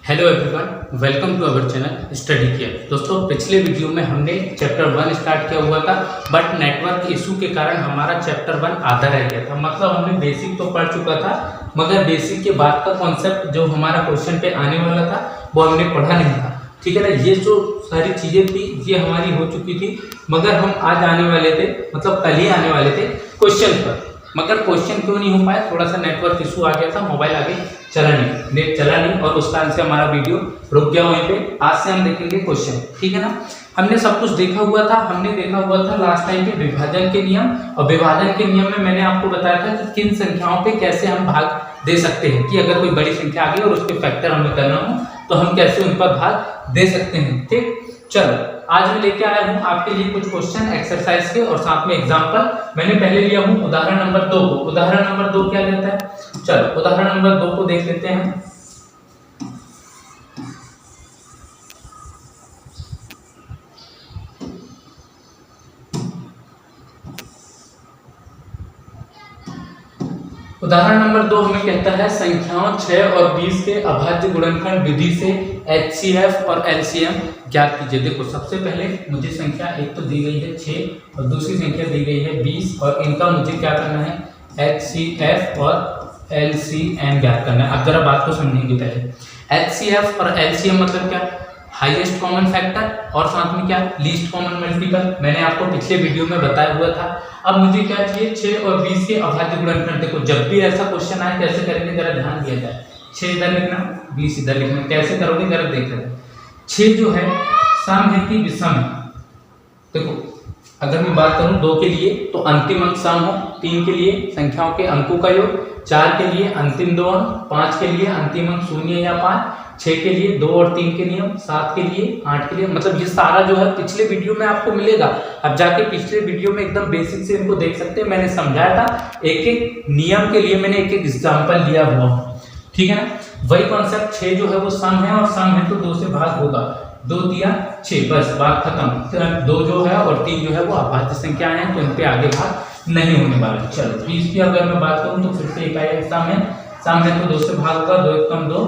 Hello everyone, welcome to our channel Study Care. दोस्तों, पिछले video में हमने चैप्टर 1 स्टार्ट किया हुआ था, बट नेटवर्क इशू के कारण हमारा चैप्टर 1 आधा रह गया था। मतलब हमने बेसिक तो पढ़ चुका था, मगर बेसिक के बाद का कॉन्सेप्ट जो हमारा क्वेश्चन पे आने वाला था वो हमने पढ़ा नहीं था। ठीक है ना। ये जो सारी चीज़ें थी ये हमारी हो चुकी थी, मगर हम आज आने वाले थे, मतलब कल ही आने वाले थे क्वेश्चन पर। मगर क्वेश्चन क्यों नहीं हो पाया, थोड़ा सा नेटवर्क इशू आ गया था, मोबाइल आगे चला नहीं, नेट चला नहीं, और उस कारण से हमारा वीडियो रुक गया वहीं पे। आज से हम देखेंगे क्वेश्चन, ठीक है ना। हमने सब कुछ देखा हुआ था, हमने देखा हुआ था लास्ट टाइम पे विभाजन के नियम, और विभाजन के नियम में मैंने आपको बताया था कि किन संख्याओं पे कैसे हम भाग दे सकते हैं, कि अगर कोई बड़ी संख्या आ गई और उसके फैक्टर हमें करना हो तो हम कैसे उन पर भाग दे सकते हैं। ठीक, चलो आज मैं लेके आया हूँ आपके लिए कुछ क्वेश्चन एक्सरसाइज के और साथ में एग्जांपल। मैंने पहले लिया हूँ उदाहरण नंबर 2 को। उदाहरण नंबर 2 क्या कहता है, चलो उदाहरण नंबर 2 को देख लेते हैं। उदाहरण नंबर 2 हमें कहता है संख्याओं 6 और 20 के अभाज्य गुणनखंड विधि से HCF और LCM ज्ञात कीजिए। देखो, सबसे पहले मुझे संख्या एक तो दी गई है 6 और दूसरी संख्या दी गई है 20, और इनका मुझे क्या करना है, HCF और LCM ज्ञात करना है। अब जरा बात को समझेंगे पहले। HCF और LCM मतलब क्या, हाईएस्ट कॉमन फैक्टर और साथ में क्या, लीस्ट कॉमन मल्टीपल। मैंने आपको पिछले वीडियो में बताया हुआ था। अब मुझे क्या चाहिए, 6 और 20 के अभाज्य गुणनखंड। देखो, जब भी ऐसा क्वेश्चन आए कैसे करेंगे जरा ध्यान दिया जाए। 6 इधर लिखना, 20 इधर लिखना, कैसे करोगे जरा देख लेते। 6 जो है सम है कि विषम है। देखो, अगर मैं बात करूं 2 के लिए तो अंतिम अंक सम हो, 3 के लिए संख्याओं के अंकों का योग, 4 के लिए अंतिम 2 अंक, 5 के लिए अंतिम अंक 0 या 5, 6 के लिए 2 और 3 के नियम, 7 के लिए 8 के लिए। मतलब ये सारा जो है पिछले वीडियो में आपको मिलेगा। अब जाके पिछले वीडियो में एकदम बेसिक से इनको देख सकते हैं। मैंने समझाया था, एक एक नियम के लिए मैंने एक एक एग्जाम्पल लिया हुआ, ठीक है ना। वही कॉन्सेप्ट, 6 जो है वो सम है, और सम है तो 2 से भाग होगा, 2 दिया 6, बस बात खत्म। 2 जो है और 3 जो है वो अभाज्य संख्याएं हैं, तो इन पे आगे भाग नहीं होने वाला। चलो 20 की अगर मैं बात करूं तो फिर से इकाई अंक सम है तो 2 से भाग होगा, 2 1 2,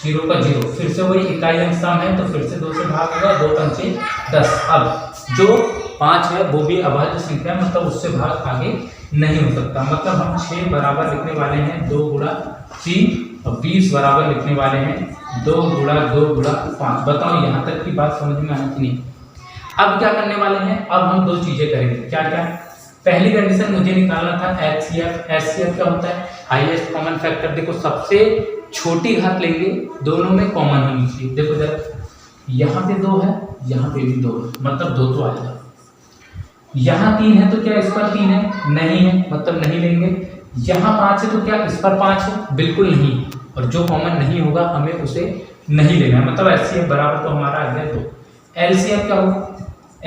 0 का 0। फिर से वही इकाई अंक सम है तो फिर से 2 से भाग होगा, 2 5 10। अब जो 5 है वो भी अभाज्य संख्या, मतलब उससे भाग आगे नहीं हो सकता। मतलब हम 6 बराबर लिखने वाले हैं 2 गुणा 3, और 20 बराबर लिखने वाले हैं 2 गुणा 2 गुणा 5। बताओ यहाँ तक की बात समझ में आई कि नहीं। अब क्या करने वाले हैं, अब हम 2 चीजें करेंगे। क्या क्या, पहली कंडीशन मुझे निकालना था HCF। HCF क्या होता है, हाईएस्ट कॉमन फैक्टर। देखो, सबसे छोटी घात लेंगे, दोनों में कॉमन होनी चाहिए। देखो जरा, यहाँ पे 2 है, यहाँ पे भी 2 है, मतलब 2 तो आएगा। यहाँ 3 है तो क्या इस पर 3 है, नहीं है, मतलब नहीं लेंगे। यहाँ 5 है तो क्या इस पर 5 है, बिल्कुल नहीं। और जो कॉमन नहीं होगा हमें उसे नहीं लेना है। मतलब HCF बराबर तो हमारा आ गया 2। LCM क्या होगा,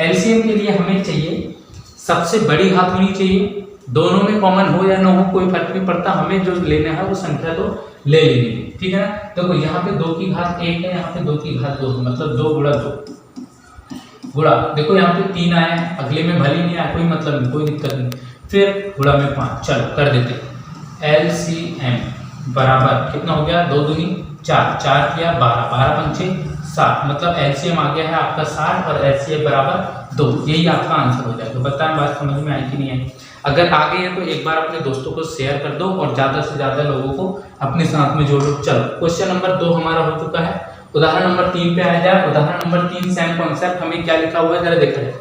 LCM के लिए हमें चाहिए सबसे बड़ी घात होनी चाहिए। दोनों में कॉमन हो या ना हो कोई फर्क नहीं पड़ता, हमें जो लेना है वो संख्या तो ले लेनी है, ठीक है ना। देखो, यहाँ पे 2 की घात 1 है, यहाँ पे 2 की घात 2 है, मतलब 2 गुणा 2 गुणा। देखो यहाँ पे 3 आया है, अगले में भले नहीं आया, कोई मतलब नहीं, कोई दिक्कत नहीं। फिर गुणा में 5, चलो कर देते। LCM बराबर कितना हो गया, 2 दूनी 4, 4 किया 12, 12 पंचे 7, मतलब LCM आ गया है आपका 60 और HCF बराबर 2। यही आपका आंसर हो जाएगा। बताएं बात समझ में आई कि नहीं आई। अगर आ गई है तो एक बार अपने दोस्तों को शेयर कर दो और ज़्यादा से ज़्यादा लोगों को अपने साथ में जोड़ो। चलो क्वेश्चन नंबर 2 हमारा हो चुका है। उदाहरण नंबर 3 पे आया जाए। उदाहरण नंबर 3 सेम कॉन्सेप्ट, हमें क्या लिखा हुआ है जरा देखा जाए।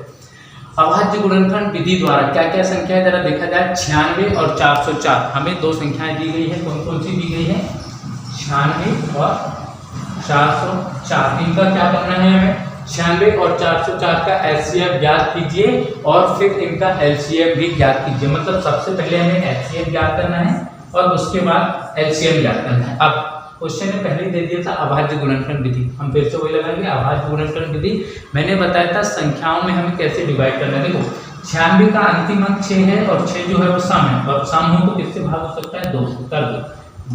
अभाज्य गुणनखंड विधि द्वारा क्या क्या संख्या है जरा देखा जाए। 96 और 404, हमें 2 संख्याएं दी गई है। कौन कौन सी दी गई है, 96 और 404। इनका क्या करना है हमें, 96 और 404 का HCF ज्ञात कीजिए और फिर इनका LCM भी ज्ञात कीजिए। मतलब सबसे पहले हमें HCF ज्ञात करना है और उसके बाद LCM ज्ञात करना है। अब क्वेश्चन ने पहले ही दे दिया था अभाज्य गुणनखंड विधि, हम फिर से वही लगाएंगे। अभाज्य गुणनखंड विधि मैंने बताया था संख्याओं में हमें कैसे डिवाइड करना है। देखो, 96 का अंतिम अंक 6 है और 6 जो है वो सम है, और सम हो तो किससे भाग हो सकता है, 2 से। कर दो,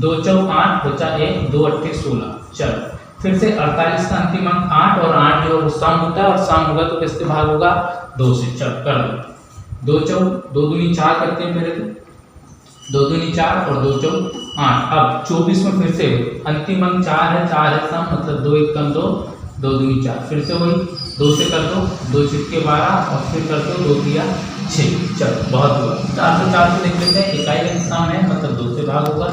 2 4 8, बचा 1, 2 8 16। चलो फिर से 48 का अंतिम अंक 8, और 8 जो है वो सम होता है, और सम होगा तो किससे भाग होगा, 2 से। चलो कर दो, 2 4 2 दूनी 4 करते हैं पहले तो, 2 दूनी 4 और 2 4 8। अब 24 में फिर से अंतिम अंक 4 है, 4 है सम, मतलब 2 1 2, 2 दूनी 4। फिर से वही 2 से कर दो, 2 छिक्के 12 और फिर कर दो 2 तिया 6। चलो बहुत हुआ। 4 से देख लेते हैं, इकाई अंक सम है मतलब 2 से भाग होगा।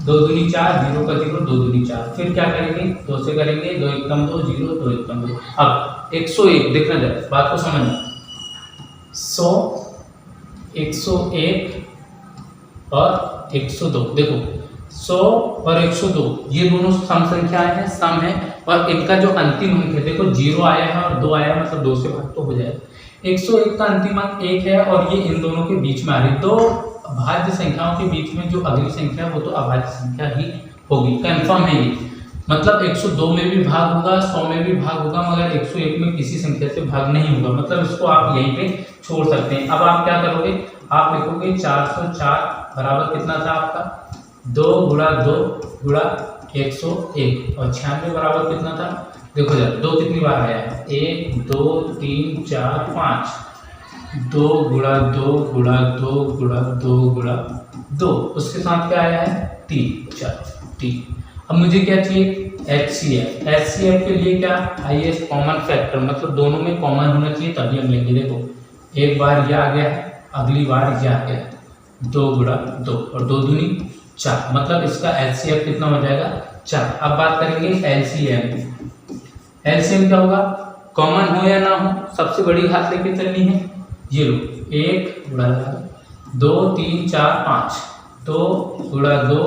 2 दूनी 4, 0 का 0, 2 दूनी 4। फिर क्या करेंगे, 2 से करेंगे, 2 1 2, 0, 2 1 2। अब 101 देखना जाए, बात को समझना। 100, 101 और 102, देखो 100 और 102 ये दोनों सम संख्याएं हैं, सम है, और इनका जो अंतिम अंक है देखो 0 आया है और 2 आया है, मतलब 2 से भाग तो हो जाएगा। 101 का अंतिम अंक 1 है और ये इन दोनों के बीच में आ रही, तो भाज्य संख्याओं के बीच में जो अगली संख्या वो तो अभाज्य संख्या ही होगी, कंफर्म है ये। मतलब 102 में भी भाग होगा, 100 में भी भाग होगा, मगर 101 में किसी संख्या से भाग नहीं होगा, मतलब इसको आप यहीं पे छोड़ सकते हैं। अब आप क्या करोगे, आप लिखोगे 404 बराबर कितना था आपका, 2 गुणा 2 गुणा 101, और 96 बराबर कितना था, देखो जरा 2 कितनी बार आया है, 1 2 3 4 5, 2 गुणा 2 गुणा 2 गुणा 2 गुणा 2, उसके साथ क्या आया है 3। चलो ठीक, अब मुझे क्या चाहिए, HCF। HCF के लिए क्या, हाईएस्ट कॉमन फैक्टर, मतलब दोनों में कॉमन होना चाहिए तभी हम लेंगे। देखो एक बार ये आ गया है, अगली बार ये आ गया है, 2 गुणा 2 और 2 दूनी 4, मतलब इसका HCF कितना हो जाएगा 4। अब बात करेंगे LCM। LCM क्या होगा, कॉमन हो या ना हो, सबसे बड़ी घात लेके चलनी है। ये लो 1 गुणा 2 3 4 5, 2 गुणा 2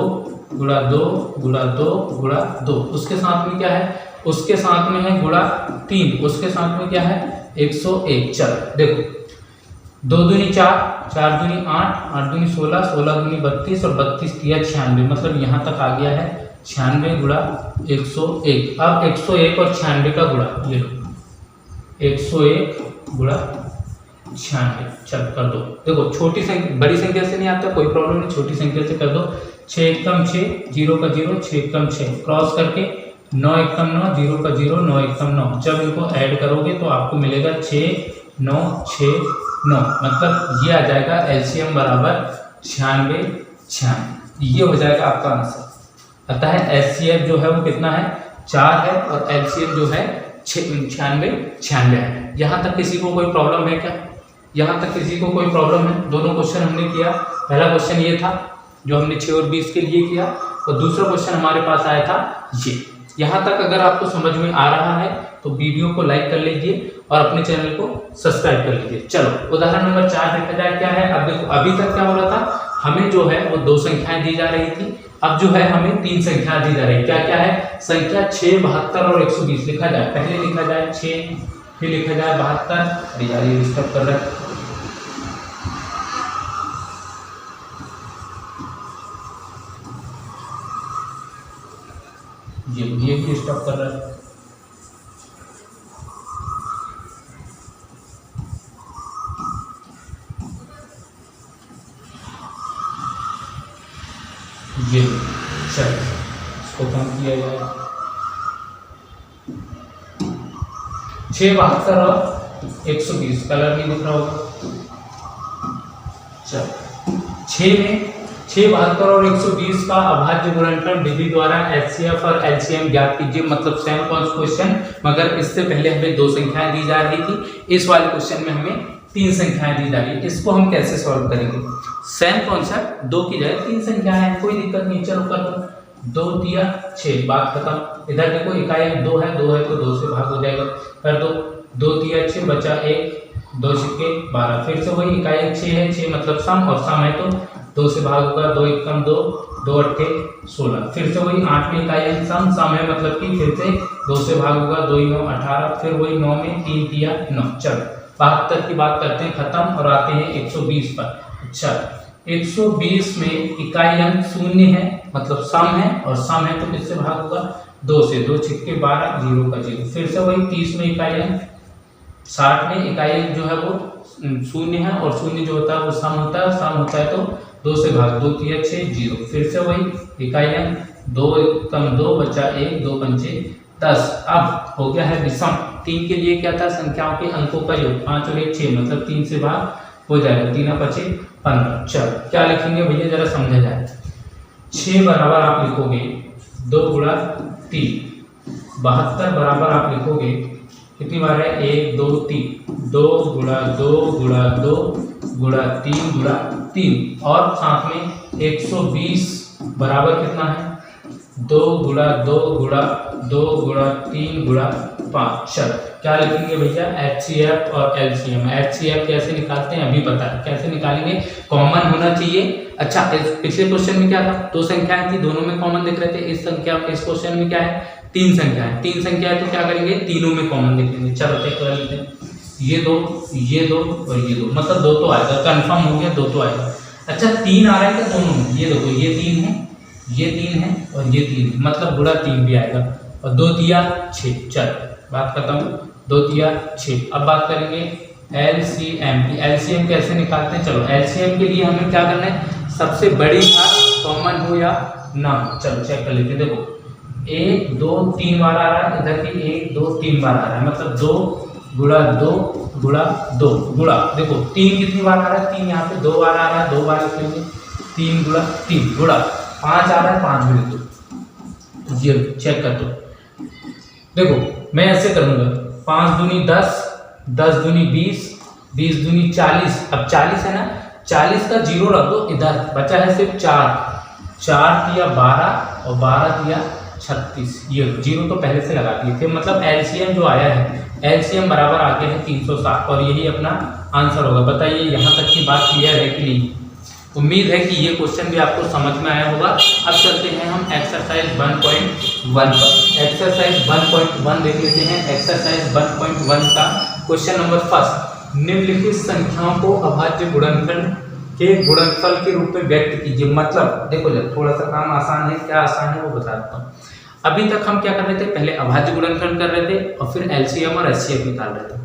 गुणा 2 गुणा 2 गुणा 2, उसके साथ में क्या है, उसके साथ में है गुणा 3, उसके साथ में क्या है 101। चलो देखो 2 दूनी 4, 4 दूनी 8, 8 दूनी 16, 16 दूनी 32 और 32 तिया 96, मतलब यहाँ तक आ गया है 96 गुणा 101। अब 101 और 96 का गुणा, ये लो 101 गुणा 96। चल कर दो, देखो छोटी संख्या बड़ी संख्या से नहीं आता, कोई प्रॉब्लम नहीं, छोटी संख्या से कर दो। 6 एकम 6, 0 का 0, 6 एकम 6, क्रॉस करके 9 एकम 9, 0 का 0, 9 एकम 9। जब इनको ऐड करोगे तो आपको मिलेगा 6 9 6 9, मतलब ये आ जाएगा LCM बराबर 96 96, ये हो जाएगा आपका आंसर। अतः HCF जो है वो कितना है 4 है और LCM जो है 96 96 है। यहाँ तक किसी को कोई प्रॉब्लम है क्या, यहाँ तक किसी को कोई प्रॉब्लम है। दोनों क्वेश्चन हमने किया, पहला क्वेश्चन ये था जो हमने 6 और 20 के लिए किया, और दूसरा क्वेश्चन हमारे पास आया था ये। यहाँ तक अगर आपको समझ में आ रहा है तो वीडियो को लाइक कर लीजिए और अपने चैनल को सब्सक्राइब कर लीजिए। चलो उदाहरण नंबर 4 देखा जाए क्या है। अब देखो अभी तक क्या हो रहा था, हमें जो है वो 2 संख्याएं दी जा रही थी, अब जो है हमें 3 संख्याएं दी जा रही है। क्या क्या है, संख्या 6 72 और 120 लिखा जाए। पहले लिखा जाए 6, फिर लिखा जाए 72। अरे यार ये डिस्टर्ब कर रहा है, ये भी डिस्टर्ब कर रहा है। ये चल इसको कम किया जाए। 6 72 और 120, कलर नहीं दिख रहा होगा। चल 6 में 6 72 और 120 का अभाज्य गुणनफल विधि द्वारा HCF और LCM ज्ञात कीजिए, मतलब सेम क्वेश्चन, मगर इससे पहले हमें 2 संख्याएं दी जा रही थी, इस वाले क्वेश्चन में हमें 3 संख्याएं दी जा रही है। इसको हम कैसे सॉल्व करेंगे, सेम कॉन्सेप्ट, 2 की जगह 3 संख्याएं हैं, कोई दिक्कत नहीं। चलो कर दो, 2 दिया 6, बात खत्म। इधर देखो इकाई 2 है, 2 है तो 2 से भाग हो जाएगा, कर दो, 2 दिया 6, बचा 1, 2 छिक्के 12। फिर से वही इकाई 6 है, 6 मतलब सम, और सम है तो 2 से भाग होगा, 2 एकम 2, 2 अट्ठे 16। फिर से वही 8 में इकाई सम, सम है मतलब कि फिर से 2 से भाग होगा, 2 9 18, फिर वही 9 में 3 तिया 9। चलो 72 की बात करते हैं खत्म और आते हैं 120 पर। अच्छा 120 में इकाई अंक 0 है, मतलब सम है, और सम है तो किससे भाग होगा, 2 से, 2 छिक्के 12, 0 का 0। फिर से वही 30 में इकाई अंक, 60 में इकाई अंक जो है वो 0 है, और 0 जो होता है वो सम होता है, सम होता है तो 2 से भाग, 2 तिया 6 0। फिर से वही इकाई अंक, 2 कम 2, बचा 1, 2 पंचे 10। अब हो गया है विषम। 3 के लिए क्या था, संख्याओं के अंकों का योग, 5 और 1 6, मतलब 3 से भाग हो जाएगा, 3 5 15। चलो क्या लिखेंगे भैया जरा समझा जाए। 6 बराबर आप लिखोगे 2 गुणा 3, 72 बराबर आप लिखोगे कितनी बार है 1 2 3, 2 गुणा 2 गुणा 2 गुणा 3 गुणा 3, और साथ में 120 बराबर कितना है 2 गुणा 2 गुणा 2 गुणा 3 गुणा 5। चलो क्या लिखेंगे भैया HCF और LCM। HCF कैसे निकालते हैं अभी पता है, कैसे निकालेंगे, कॉमन होना चाहिए। अच्छा पिछले क्वेश्चन में क्या था, दो संख्याएं थी, दोनों में कॉमन दिख रहे थे। इस संख्या इस क्वेश्चन में क्या है, तीन संख्या है, तीन संख्या है तो क्या करेंगे तीनों में कॉमन देखेंगे। चलो चेक कर लेते हैं, ये दो और ये दो, मतलब दो तो आएगा, कंफर्म हो गया, दो तो आएगा। अच्छा 3 आ रहा है क्या दोनों में, ये देखो ये 3 है, ये 3 है और ये 3 है, मतलब गुणा 3 भी आएगा, और 2 तिया 6। चलो बात खत्म, 2 तिया 6। अब बात करेंगे LCM की। LCM कैसे निकालते हैं, चलो LCM के लिए हमें क्या करना है, सबसे बड़ी घात कॉमन हो या ना हो। चलो चेक कर लेते हैं, देखो 1 2 3 बार आ रहा है, इधर भी 1 2 3 बार आ रहा है, मतलब 2 गुणा 2 गुणा 2 गुणा, देखो 3 कितनी बार आ रहा है, 3 यहाँ पे 2 बार आ रहा है, 2 बार लिख लेंगे, 3 गुणा 3 गुणा 5 आ रहा है, 5 भी लिख दो, 0। चेक कर दो, देखो मैं ऐसे करूंगा, 5 दूनी 10, 10 दूनी 20, 20 दूनी 40, अब 40 है ना, 40 का 0 रख दो इधर, बचा है सिर्फ 4, 4 दिया 12 और 12 दिया 36, ये 0 तो पहले से लगा दिए थे, मतलब LCM जो आया है, LCM बराबर आ गया है 360, और यही अपना आंसर होगा। बताइए यहाँ तक की बात क्लियर है कि नहीं। उम्मीद है कि ये क्वेश्चन भी आपको समझ में आया होगा। अब चलते हैं हम एक्सरसाइज 1.1 पर। एक्सरसाइज 1.1 देख लेते हैं। एक्सरसाइज 1.1 का क्वेश्चन नंबर फर्स्ट, निम्नलिखित संख्याओं को अभाज्य गुणनखंड के गुणनफल के रूप में व्यक्त कीजिए। मतलब देखो जब थोड़ा सा काम आसान है, क्या आसान है वो बता देता हूँ। अभी तक हम क्या कर रहे थे, पहले अभाज्य गुणनखंड कर रहे थे और फिर LCM और HCF निकाल रहे थे।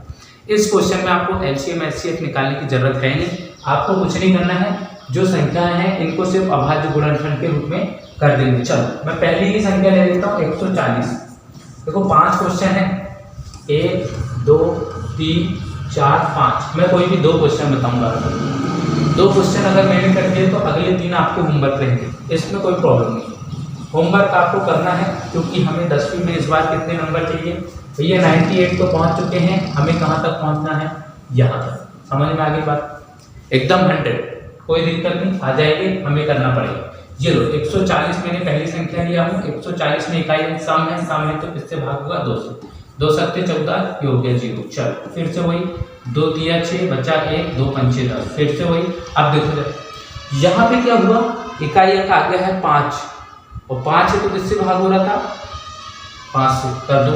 इस क्वेश्चन में आपको LCM HCF निकालने की जरूरत है नहीं, आपको कुछ नहीं करना है, जो संख्याएं हैं इनको सिर्फ अभाज्य गुणनखंड के रूप में कर देंगे। चलो मैं पहली ही संख्या ले लेता हूँ 140। देखो 5 क्वेश्चन है, 1 2 3 4 5, मैं कोई भी 2 क्वेश्चन बताऊंगा। 2 क्वेश्चन अगर मैंने कर दिए तो अगले 3 आपके होमवर्क रहेंगे, इसमें कोई प्रॉब्लम नहीं। होमवर्क आपको करना है, क्योंकि हमें 10वीं में इस बार कितने नंबर चाहिए भैया, 98 तो पहुंच चुके हैं, हमें कहाँ तक पहुंचना है, यहाँ तक। समझ में आ गई बात, एकदम 100, कोई दिक्कत नहीं, आ जाएंगे, हमें करना पड़ेगा। ये लो 140 मैंने पहली संख्या लिया हूँ, 140 में इकाई सम है, सम है तो किससे भाग होगा 2 से, 2 सत्ते 14, ये हो गया 0। चलो फिर से वही, 2 तिया 6 बचा 1, 2 पंचे 10, फिर से वही। अब देखो यहाँ पे क्या हुआ, इकाई अंक आ गया है 5, और 5 है तो किससे भाग हो रहा था, 5 से। कर दो,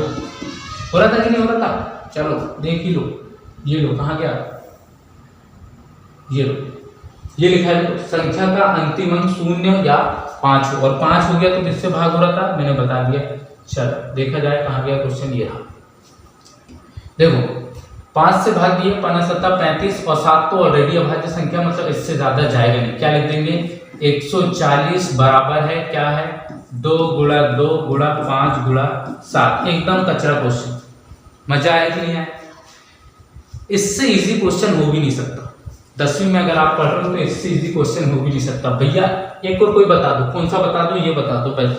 हो रहा था कि नहीं हो रहा था, चलो देख ही लो। ये लो कहाँ गया, ये लो, ये लिखा है संख्या का अंतिम अंक 0 या 5 हो, और 5 हो गया तो किससे भाग हो रहा था, मैंने बता दिया। चलो देखा जाए कहाँ गया क्वेश्चन, ये रहा। देखो 5 से भाग दिए, 5 7 35 और 7 तो ऑलरेडी अभाज्य संख्या, मतलब इससे ज्यादा जाएगा नहीं। क्या लिख देंगे, 140 बराबर है क्या है, 2 गुणा 2 गुणा 5 गुणा 7। एकदम कचरा क्वेश्चन, मजा आया कि नहीं आया। इससे इजी क्वेश्चन हो भी नहीं सकता, 10वीं में अगर आप पढ़ रहे हो तो इससे इजी क्वेश्चन हो भी नहीं सकता। भैया एक और कोई बता दो, कौन सा बता दो, ये बता दो बस,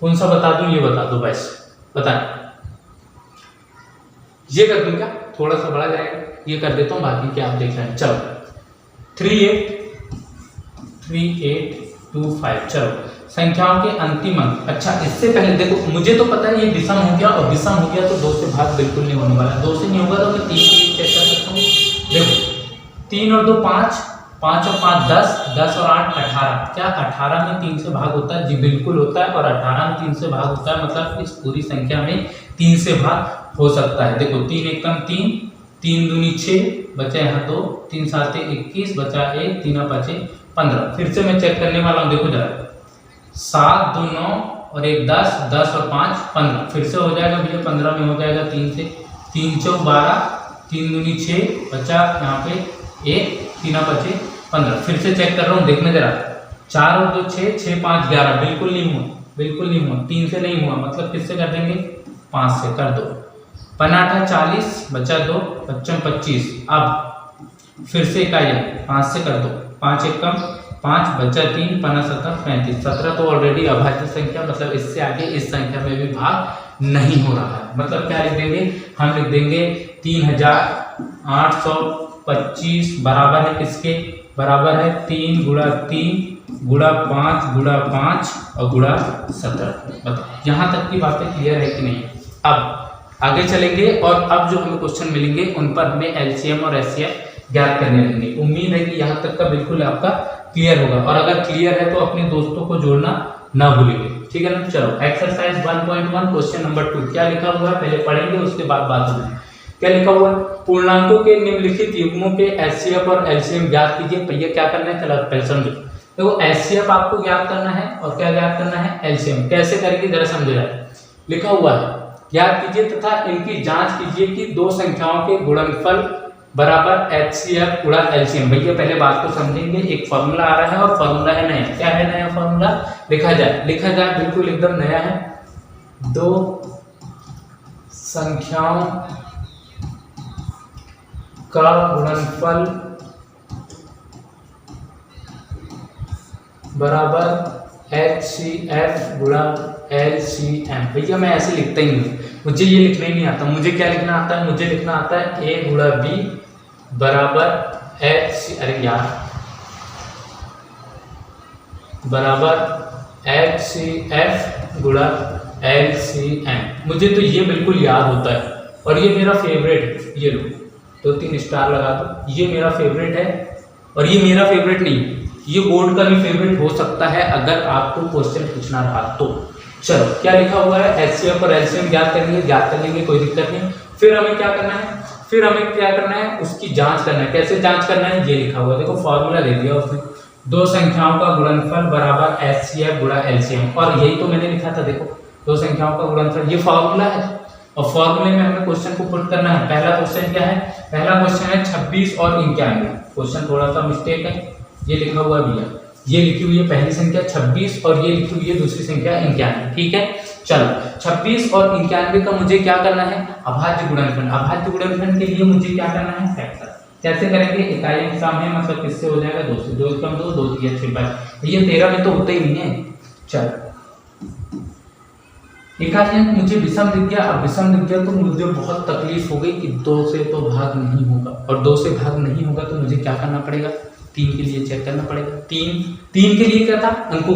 कौन सा बता दो, ये बता दो बस, बताएं। ये कर दूं क्या, थोड़ा सा बड़ा जाएगा, ये कर देता हूं, बाकी क्या आप देख रहे हैं। चलो 3825। चलो संख्याओं के अंतिम अंक। अच्छा इससे पहले देखो, मुझे तो पता है ये विषम हो गया, और विषम हो गया तो 2 से भाग बिल्कुल नहीं होने वाला, 2 से नहीं होगा तो मैं 3 से चेक कर सकता हूँ। देखो 3 और 2 5, 5 और 5 10, 10 और 8 18। क्या 18 में 3 से भाग होता है, जी बिल्कुल होता है, और 18 में 3 से भाग होता है, मतलब इस पूरी संख्या में 3 से भाग हो सकता है। देखो 3 एकम 3, 3 दूनी 6 बचा यहाँ 2, 3 7 21 बचा 1, 3 5 15। फिर से मैं चेक करने वाला हूँ, देखो जरा, 7 2 9 और 1 10, 10 और 5 15। फिर से हो जाएगा भैया, 15 में हो जाएगा 3 से, 3 4 12, 3 दूनी 6 बचा यहाँ पे 1, 3 5 15। फिर से चेक कर रहा हूँ, देखने जरा, 4 और 2 6, 6 5 11, बिल्कुल नहीं हुआ, बिल्कुल नहीं हुआ, 3 से नहीं हुआ, मतलब किससे कर देंगे, 5 से कर दो। 5 40 बचा 2, 25 25। अब फिर से इकाई 5 से कर दो, 5 एकम 5 बचा 3 5 7 35, 17 तो ऑलरेडी अभाज्य संख्या, मतलब इससे आगे इस संख्या में भी भाग नहीं हो रहा है। मतलब क्या लिख देंगे, हम लिख देंगे 3825 बराबर है किसके, बराबर है 3 गुणा 3 गुणा 5 गुणा 5 और गुणा 17। बताओ यहाँ तक की बातें क्लियर है कि नहीं। अब आगे चलेंगे और अब जो हमें क्वेश्चन मिलेंगे उन पर हमें एलसीएम और एचसीएफ ज्ञात करने लेंगे। उम्मीद है कि यहाँ तक का बिल्कुल आपका क्लियर होगा, और अगर क्लियर है तो अपने दोस्तों को जोड़ना ना भूलिए, ठीक है ना। चलो एक्सरसाइज 1.1 क्वेश्चन नंबर 2 क्या लिखा हुआ है पहले पढ़ेंगे, उसके बाद बात होगी। क्या लिखा हुआ है, पूर्णांकों के निम्नलिखित युग्मों के एचसीएफ और एलसीएम ज्ञात कीजिए। भैया क्या करना है, चलो पहले समझो। देखो एचसीएफ आपको ज्ञात करना है और क्या ज्ञात करना है, एलसीएम। कैसे करेंगे जरा समझो जाए। लिखा हुआ है ज्ञात कीजिए तथा इनकी जांच कीजिए कि दो संख्याओं के गुणनफल बराबर एचसीएफ गुणा एलसीएम। भैया पहले बात को समझेंगे, एक फॉर्मूला आ रहा है और फॉर्मूला है नया। क्या है नया फॉर्मूला, लिखा जाए बिल्कुल एकदम नया है। दो संख्याओं का गुणनफल बराबर HCF गुणा LCM। भैया मैं ऐसे लिखता ही नहीं, मुझे ये लिखना ही नहीं आता। मुझे क्या लिखना आता है, मुझे लिखना आता है A गुणा B बराबर अरे यार बराबर HCF गुणा LCM। मुझे तो ये बिल्कुल याद होता है और ये मेरा फेवरेट है। ये लो 2-3 स्टार लगा दो, ये मेरा फेवरेट है। और ये मेरा फेवरेट नहीं, ये बोर्ड का भी फेवरेट हो सकता है अगर आपको क्वेश्चन पूछना रहा तो। चलो क्या लिखा हुआ है, एचसीएफ और एलसीएम ज्ञात कर लेंगे, कोई दिक्कत नहीं। फिर हमें क्या करना है, उसकी जांच करना है। कैसे जांच करना है, ये लिखा हुआ है, देखो फॉर्मूला दे दिया उसने, दो संख्याओं का गुणनफल बराबर एचसीएफ गुणा एलसीएम। और यही तो मैंने लिखा था, देखो दो संख्याओं का गुणनफल, ये फॉर्मूला है और फॉर्मूले में हमें क्वेश्चन को पुट करना है। पहला क्वेश्चन क्या है, पहला क्वेश्चन है 26 और 91। क्वेश्चन थोड़ा सा मिस्टेक है, ये लिखा हुआ भी है, ये लिखी हुई है पहली संख्या 26 और ये लिखी हुई है दूसरी संख्या 91, ठीक है। चलो 26 और 91 का मुझे क्या करना है, अभाज्य गुणनखंड। अभाज्य गुणनखंड के लिए मुझे क्या करना है, फैक्टर। कैसे करेंगे, इकाई एग्जाम है, मतलब किससे हो जाएगा, 2 से। 2 कम 2 2 3 6 5, ये 13 में तो होता ही नहीं है। चलो इकाई मुझे विषम दिख गया। अब विषम दिख गया तो मुझे बहुत तकलीफ हो गई कि 2 से तो भाग नहीं होगा, और 2 से भाग नहीं होगा तो मुझे क्या करना पड़ेगा, 3 के लिए चेक करना पड़ेगा। 3 के लिए क्या था, अंकों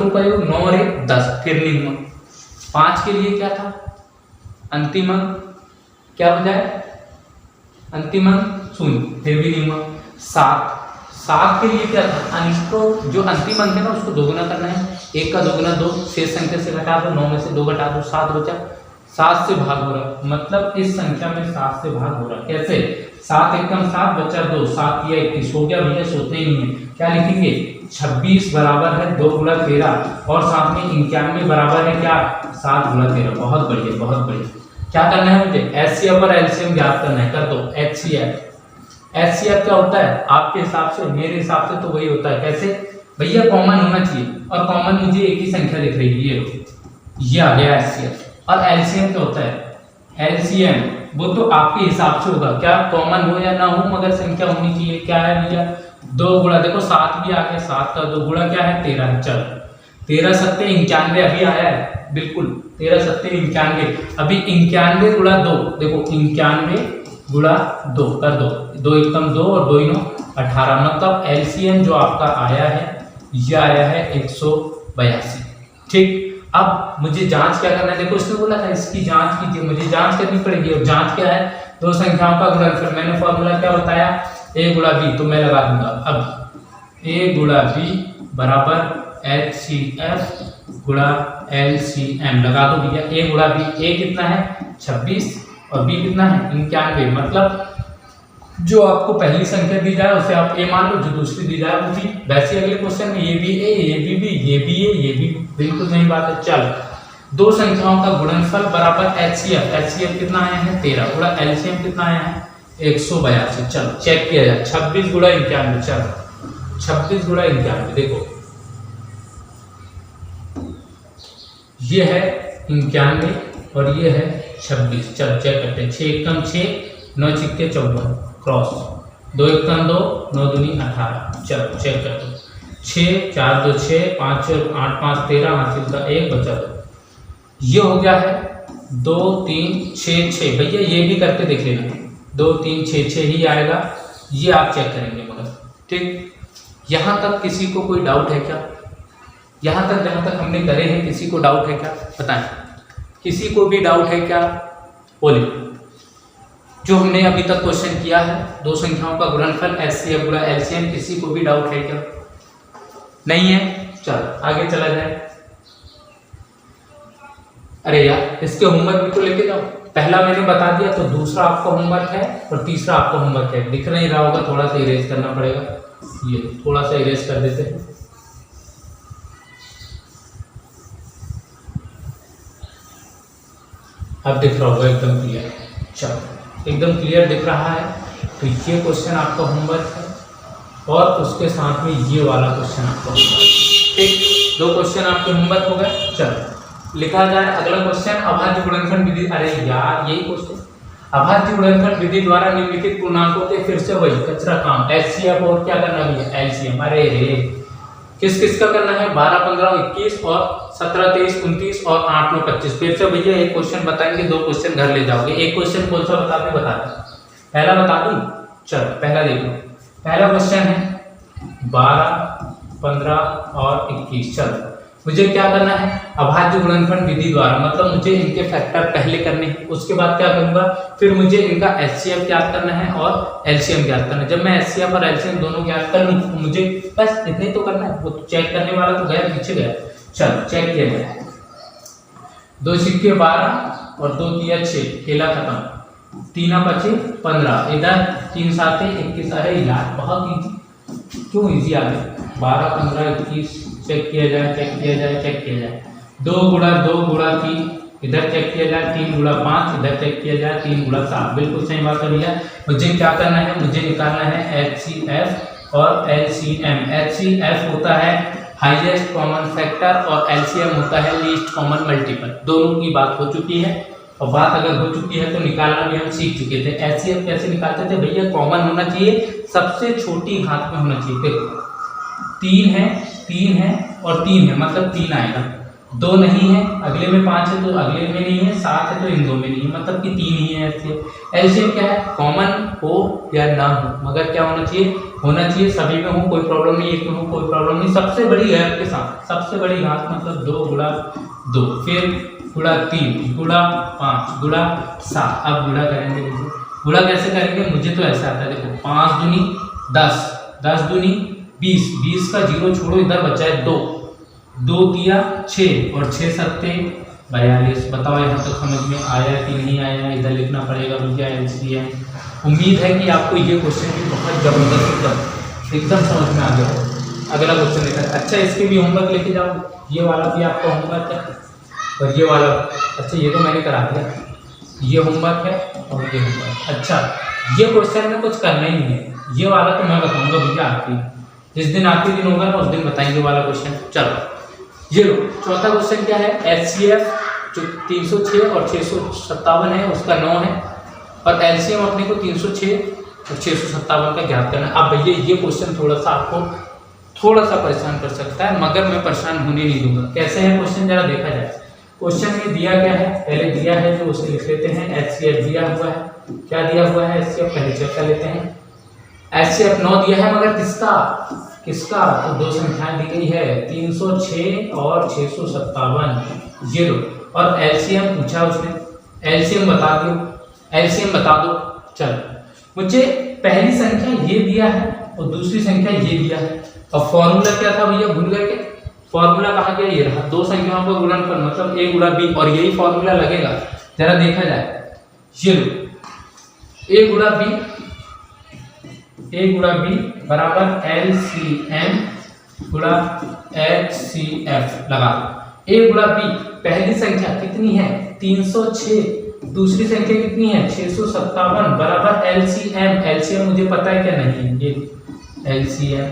का योग 9 और 1 10, फिर निम्न। 5 के लिए क्या था, अंतिम अंक क्या हो जाए, अंतिम अंक 0, फिर भी निम्न। 7 के लिए क्या था, अंक को जो अंतिम अंक है ना उसको दोगुना करना है। 1 का दोगुना 2, शेष संख्या से घटा दो, 9 में से 2 घटा दो, 7 बचा। 7 से भाग हो रहा, मतलब इस संख्या में 7 से भाग हो रहा। कैसे, 7 एकम 7 बचा 2, 7 या 21 हो गया। भैया सोचते ही नहीं है, क्या लिखेंगे, 26 बराबर है 2 गुणा 13 और साथ में 91 बराबर है क्या, 7 गुणा 13। बहुत बढ़िया, बहुत बढ़िया। क्या करना है मुझे, एचसीएफ और एलसीएम ज्ञात करना है, कर दो। एचसीएफ क्या होता है आपके हिसाब से, मेरे हिसाब से तो वही होता है। कैसे भैया, कॉमन होना चाहिए, और कॉमन मुझे एक ही संख्या दिख रही है, ये आ गया एचसीएफ। और एलसीएम क्या होता है, एलसीएम वो तो आपके हिसाब से होगा, क्या कॉमन हो या ना हो मगर संख्या होनी चाहिए। क्या है भैया, 2 गुणा, देखो 7 भी आ गया, 7 का 2 गुणा क्या है, 13 है। चलो 13 7 91 अभी आया है, बिल्कुल 13 7 91। अभी 91 गुणा 2, देखो 91 गुणा 2 कर दो, 2 एकम 2 और 2 9 18। मतलब एलसीएम जो आपका आया है ये आया है 182, ठीक। अब मुझे जांच क्या करना है, देखो इसने बोला था इसकी जांच कीजिए, मुझे जांच करनी पड़ेगी। और जांच क्या है, दो संख्याओं का गुणनफल। मैंने फॉर्मूला क्या बताया, a गुणा b, तो मैं लगा दूंगा। अब a गुणा b बराबर HCF गुणा LCM लगा दो भैया। a गुणा b, a कितना है 26 और b कितना है 91। मतलब जो आपको पहली संख्या दी जाए उसे आप a मान लो, जो दूसरी दी जाए वो b। वैसे अगले क्वेश्चन में ये भी a, ये भी b, ये भी a, ये भी बिल्कुल सही बात है। चल दो संख्याओं का गुणनफल बराबर HCF कितना आया है 13 गुणा LCM कितना आया है 182। चलो चेक किया जाए, 26 गुणा 91। चलो 26 गुणा 91, देखो ये है 91 और ये है 26। चलो चेक करते हैं, 6 एकम 6, 9 छिक्के 14 क्रॉस, 2 एकम 2, 9 दूनी 18। चलो चेक करते हैं, 6 4 2 6 5 8 5 13 हासिल का 1 बचा 2। ये हो गया है 2 3 6 6। भैया ये भी करके देख लेना, 2 3 6 6 ही आएगा, ये आप चेक करेंगे मगर। ठीक, यहाँ तक किसी को कोई डाउट है क्या? यहाँ तक जहाँ तक हमने करे हैं किसी को डाउट है क्या? बताएं, किसी को भी डाउट है क्या? बोलिए। जो हमने अभी तक क्वेश्चन किया है, दो संख्याओं का गुणनफल HCF गुणा LCM, किसी को भी डाउट है क्या? नहीं है? चलो आगे चला जाए। अरे यार, इसके होमवर्क भी तो लेके जाओ। पहला मैंने बता दिया तो दूसरा आपका होमवर्क है और तीसरा आपका होमवर्क है। दिख नहीं रहा होगा, थोड़ा सा इरेज करना पड़ेगा, ये थोड़ा सा इरेज कर देते हैं। अब दिख रहा होगा एकदम क्लियर। चलो, एकदम क्लियर दिख रहा है तो ये क्वेश्चन आपका होमवर्क है और उसके साथ में ये वाला क्वेश्चन आपका होमवर्क। ठीक, 2 क्वेश्चन आपके होमवर्क हो गए। चलो लिखा जाए अगला क्वेश्चन, अभाज्य गुणनखंड विधि। अरे यार, यही क्वेश्चन, अभाज्य गुणनखंड विधि द्वारा निम्नलिखित पूर्णांकों के, फिर से वही कचरा काम, HCF और क्या करना भी है LCM। अरे रे, किस किस का करना है? 12 15 21 और 17 23 29 और 8 9 25। फिर से भैया एक क्वेश्चन बताएंगे, 2 क्वेश्चन घर ले जाओगे। एक क्वेश्चन कौन सा बताते पहला बता दूं? चलो पहला देखो, पहला क्वेश्चन है 12 15 और 21। चलो मुझे क्या करना है? अभाज्य गुणनखंड विधि द्वारा, मतलब मुझे इनके फैक्टर पहले करने हैं, उसके बाद क्या करूंगा, फिर मुझे इनका HCF ज्ञात करना है और LCM ज्ञात करना है। जब मैं HCF और LCM दोनों ज्ञात कर लूं तो मुझे बस इतने तो करना है। वो तो चेक करने वाला तो गया, पीछे गया। चलो चेक किया जाए। 2 सिक्के 12 और 2 तिया 6, खेला खत्म। 3 बचे 15, इधर 3 7 21। अरे यार बहुत ईजी, क्यों ईजी आ गया? 12 15 21 चेक किया जाए, चेक किया जाए, चेक किया जाए। 2 गुणा 3 इधर चेक किया जाए, 3 गुणा 5 इधर चेक किया जाए, 3 गुणा 7। बिल्कुल सही बात है भैया। मुझे क्या करना है? मुझे निकालना है HCF और LCM। HCF होता है हाईएस्ट कॉमन फैक्टर और LCM होता है लीस्ट कॉमन मल्टीपल। दोनों की बात हो चुकी है और बात अगर हो चुकी है तो निकालना भी हम सीख चुके थे। HCF कैसे निकालते थे भैया? कॉमन होना चाहिए, सबसे छोटी घात में होना चाहिए। देखो 3 है और 3 है, मतलब 3 आएगा। 2 नहीं है, अगले में 5 है तो अगले में नहीं है, 7 है तो इन 2 में नहीं है, मतलब कि 3 ही है। LCM क्या है? कॉमन हो या ना हो, मगर क्या होना चाहिए? होना चाहिए। सभी में हो कोई प्रॉब्लम नहीं, एक में हो कोई प्रॉब्लम नहीं, सबसे बड़ी गैप के साथ। सबसे बड़ी घात मतलब 2 गुणा 2, फिर गुणा 3 गुणा 5 गुणा 7। अब गुणा करेंगे, गुणा कैसे करेंगे? मुझे तो ऐसा आता है, देखो 5 दूनी 10, 10 दूनी 20, 20 का 0 छोड़ो, इधर बचा है 2, 2 तिया 6 और 6 सत्ते 42। बताओ यहाँ तक समझ में आया कि नहीं आया? इधर लिखना पड़ेगा भैया LCM। उम्मीद है कि आपको ये क्वेश्चन भी बहुत जबरदस्त एकदम समझ में आ गया हो। अगला क्वेश्चन देखा। अच्छा, इसके भी होमवर्क लेके जाओ, ये वाला भी आपका होमवर्क है और ये वाला। अच्छा ये तो मैंने करा दिया, ये होमवर्क है और ये होमवर्क। अच्छा ये क्वेश्चन में कुछ करना ही नहीं है, ये वाला तो मैं बताऊंगा भैया आखिरी, जिस दिन आखिरी दिन होगा ना उस दिन बताएंगे वाला क्वेश्चन। चलो ये लो, चौथा क्वेश्चन क्या है? HCF जो 306 और 657 है उसका 9 है और LCM अपने को 306 और 657 का ज्ञात करना है। अब भैया ये क्वेश्चन थोड़ा सा आपको थोड़ा सा परेशान कर सकता है, मगर मैं परेशान होने नहीं दूंगा। कैसे है क्वेश्चन जरा देखा जाए। क्वेश्चन में दिया क्या है? पहले दिया है जो उसे लिख लेते हैं। HCF दिया हुआ है, क्या दिया हुआ है HCF पहले चेक कर लेते हैं। HCF 9 दिया है, मगर किसका? तो 2 संख्याएं दी गई है 306 और 657, ये लो। और LCM पूछा उसने, LCM बता दो, LCM बता दो। चलो मुझे पहली संख्या ये दिया है और दूसरी संख्या ये दिया है, और फॉर्मूला क्या था भैया? भूल गए क्या? फॉर्मूला कहाँ गया? ये रहा, 2 संख्याओं का गुणनफल मतलब A गुणा B, और यही फॉर्मूला लगेगा। जरा देखा जाए, ये लो A गुणा B बराबर LCM गुणा HCF लगा दो। A गुणा B, पहली संख्या कितनी है? 306, दूसरी संख्या कितनी है? 657 बराबर LCM मुझे पता है क्या? नहीं, ये LCM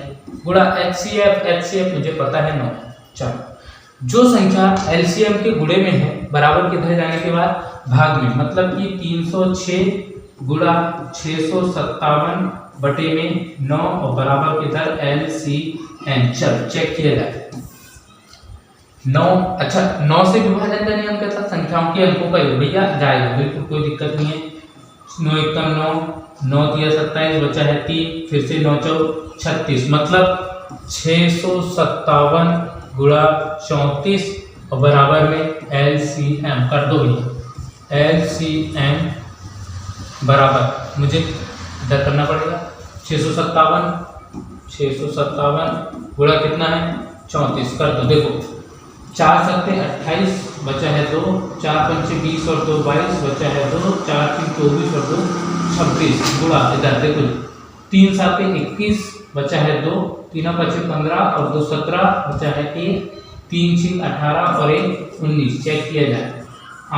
गुणा HCF मुझे पता है 9। चलो जो संख्या LCM के गुणे में है बराबर किधर जाने के बाद? भाग में, मतलब कि 306 गुणा 657 बटे में 9 और बराबर किधर LCM। चल चेक किया जाए 9। अच्छा 9 से विभाजन का नियम कहता संख्याओं के अंकों का योग, भैया जाएगा बिल्कुल कोई दिक्कत नहीं है। 9 एकम 9, 9 तिया 27 बचा है 3, फिर से 9 चौक 36, मतलब 657 गुणा 34 और बराबर में LCM कर दो भैया। LCM बराबर मुझे इधर करना पड़ेगा 657 गुणा कितना है 34 कर दो। देखो 4 सत्ते 28 बचा है 2, 4 पंचे 20 और 2 22 बचा है 2, 4 3 24 और 2 26 गुणा इधर देखो 3 साते 21 बचा है 2, 3 पचे 15 और 2 17 बचा है 1, 3 6 18 और 1 19। चेक किया जाए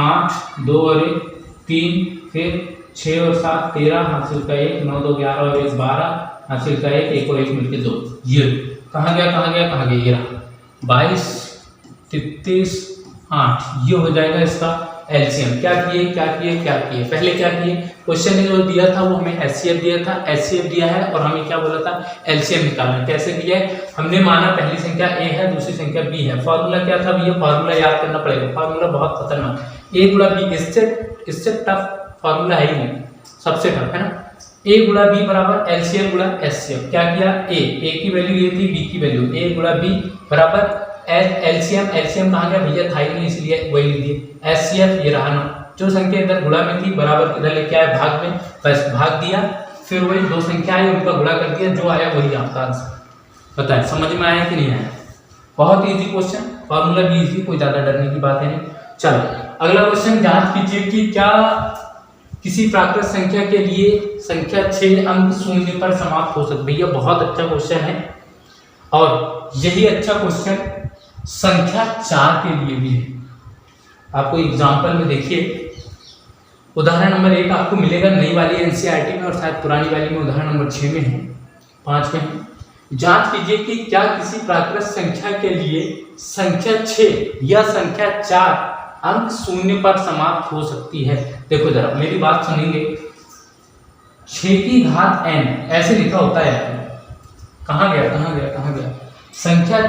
8 2 और 1 3, फिर 6 और 7 13 हासिल का 1, 9 2 11 और 1 12 हासिल का 1, 1 और 1 मिलके 2। ये कहाँ गया ये रहा 22 33 8। ये हो जाएगा इसका एलसीएम। क्या किए पहले क्या किए, क्वेश्चन में जो दिया था वो हमें एचसीएफ दिया था, एचसीएफ दिया है और हमें क्या बोला था एलसीएम निकालना। कैसे दिया है, हमने माना पहली संख्या ए है दूसरी संख्या बी है। फॉर्मूला क्या था भैया, फॉर्मूला याद करना पड़ेगा, फॉर्मूला बहुत खतरनाक। ए गुणा बी इससे टफ फॉर्मूला है ही नहीं, सबसे टफ है ना। ए गुणा बी बराबर एलसीएम गुणा एचसीएफ। क्या किया, ए की वैल्यू ये थी, बी की वैल्यू, ए गुणा बी बराबर एलसीएम कहाँ गया भैया, था ही नहीं इसलिए वही लिख दिए। एचसीएफ ये रहा ना, जो संख्या इधर गुणा में थी बराबर इधर लेके आए भाग में, बस भाग दिया, फिर वही दो संख्या आई उनका गुणा कर दिया, जो आया वही आपका आंसर। बताएं समझ में आया कि नहीं आया। बहुत इजी क्वेश्चन, फॉर्मूला भी इजी, कोई ज्यादा डरने की बात है नहीं। चलो अगला क्वेश्चन जांच कीजिए कि क्या किसी प्राकृत संख्या के लिए संख्या 6 अंक शून्य पर समाप्त हो सकती है। भैया बहुत अच्छा क्वेश्चन है और यही अच्छा क्वेश्चन संख्या 4 के लिए भी है। आपको एग्जांपल में देखिए, उदाहरण नंबर 1 आपको मिलेगा नई वाली एनसीईआरटी में और शायद पुरानी वाली में उदाहरण नंबर 6 में है, 5 में है। जांच कीजिए कि क्या किसी प्राकृत संख्या के लिए संख्या 6 या संख्या 4 अंक शून्य पर समाप्त हो सकती है। देखो जरा मेरी बात सुनेंगे, 6 की घात n ऐसे लिखा होता है, कहाँ गया संख्या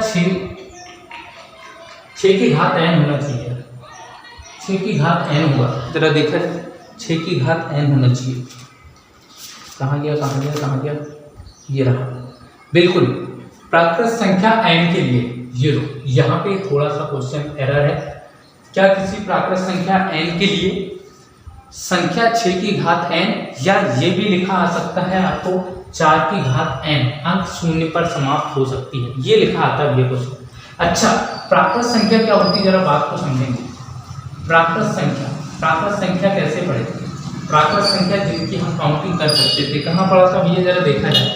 6 की घात n होना चाहिए, 6 की घात n होगा, जरा देखा 6 की घात n होना चाहिए। कहाँ गया, ये रहा, बिल्कुल प्राकृत संख्या n के लिए ये लो। यहाँ पे थोड़ा सा क्वेश्चन एरर है। क्या किसी प्राकृत संख्या n के लिए संख्या 6 की घात n, या ये भी लिखा आ सकता है आपको 4 की घात n अंक शून्य पर समाप्त हो सकती है, ये लिखा आता है ये क्वेश्चन। अच्छा प्राकृत संख्या क्या होती है, जरा बात को समझेंगे। प्राकृत संख्या कैसे पढ़े, प्राकृत संख्या जिनकी हम काउंटिंग कर सकते थे, कहाँ पढ़ा था भैया, जरा देखा जाए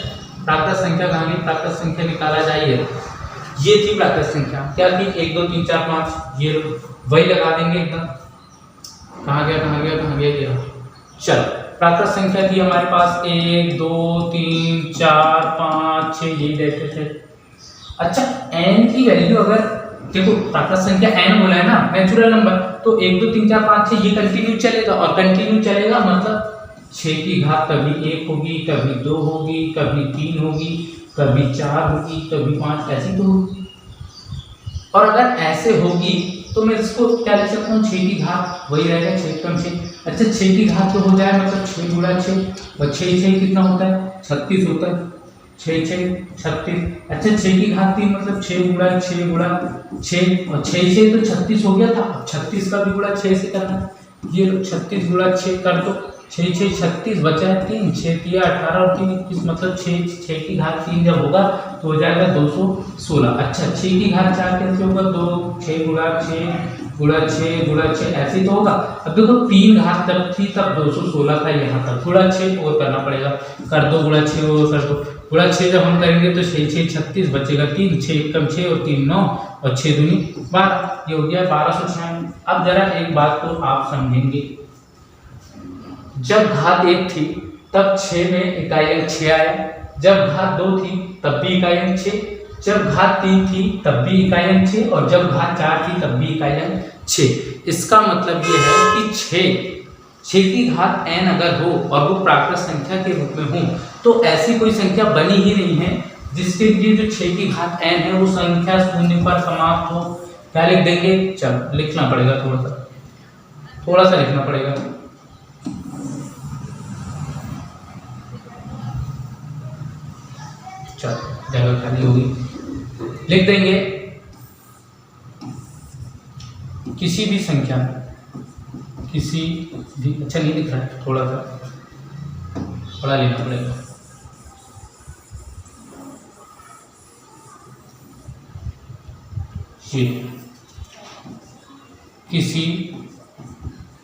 प्राकृत संख्या कहानी, प्राकृत संख्या निकाला जाए, ये थी प्राकृत संख्या। क्या थी, 1 2 3 4 5, ये वही लगा देंगे एकदम। कहाँ गया ये। चल प्राकृत संख्या थी हमारे पास 1 2 3 4 5 6, यही रहते थे। अच्छा n की वैल्यू अगर देखो, प्राकृत संख्या n बोला है ना, नेचुरल नंबर, तो 1 2 3 4 5 6 ये कंटिन्यू चलेगा, और कंटिन्यू चलेगा मतलब 6 की घात कभी 1 होगी, कभी 2 होगी, कभी 3 होगी, कभी 4 होगी, कभी 5, ऐसी तो होगी। और अगर ऐसे होगी तो मैं इसको क्या लिख सकता हूँ, 6 की घात वही रहेगा 6 कम 6। अच्छा 6 की घात तो हो जाए मतलब 6 गुणा 6, और 6 कितना होता है, 36 होता है, 6 36। अच्छा 6 की घात 3 मतलब 6 गुणा 6 और 6 से तो 36 हो गया था, 36 का भी गुणा 6 से करना, ये 36 गुणा 6 कर दो, 6 36 बचा है 3, 6 3 18 और 3 21, मतलब 6 की घात 3 जब होगा तो हो जाएगा 216। अच्छा 6 की घात 4 कैसे होगा, 6 गुणा 6 ऐसे तो होगा। अब देखो 3 घात जब थी तब 216 था, यहाँ तक थोड़ा 6 और करना पड़ेगा, कर दो गुणा 6 और कर दो गुणा 6 जब हम करेंगे तो 6 6 36 बचेगा 3, 6 कम 6 और 3 9 और 6 दूनी 12, ये हो गया 1296। अब जरा एक बात तो आप समझेंगे, जब घात 1 थी तब 6 में इकाई अंक 6 आया, जब घात 2 थी तब भी इकाई अंक 6, जब घात 3 थी तब भी इकाई अंक 6, और जब घात 4 थी तब भी इकाई अंक 6। इसका मतलब ये है कि 6 की घात n अगर हो और वो प्राकृत संख्या के रूप में हो तो ऐसी कोई संख्या बनी ही नहीं है जिसके लिए जो 6 की घात n है वो संख्या शून्य पर समाप्त हो। क्या लिख देंगे, चलो लिखना पड़ेगा, थोड़ा सा लिखना पड़ेगा। चलो जगह खाली होगी, लिख देंगे किसी भी संख्या में, किसी भी, अच्छा नहीं लिख रहा है, थोड़ा सा बड़ा लेना पड़ेगा। ये किसी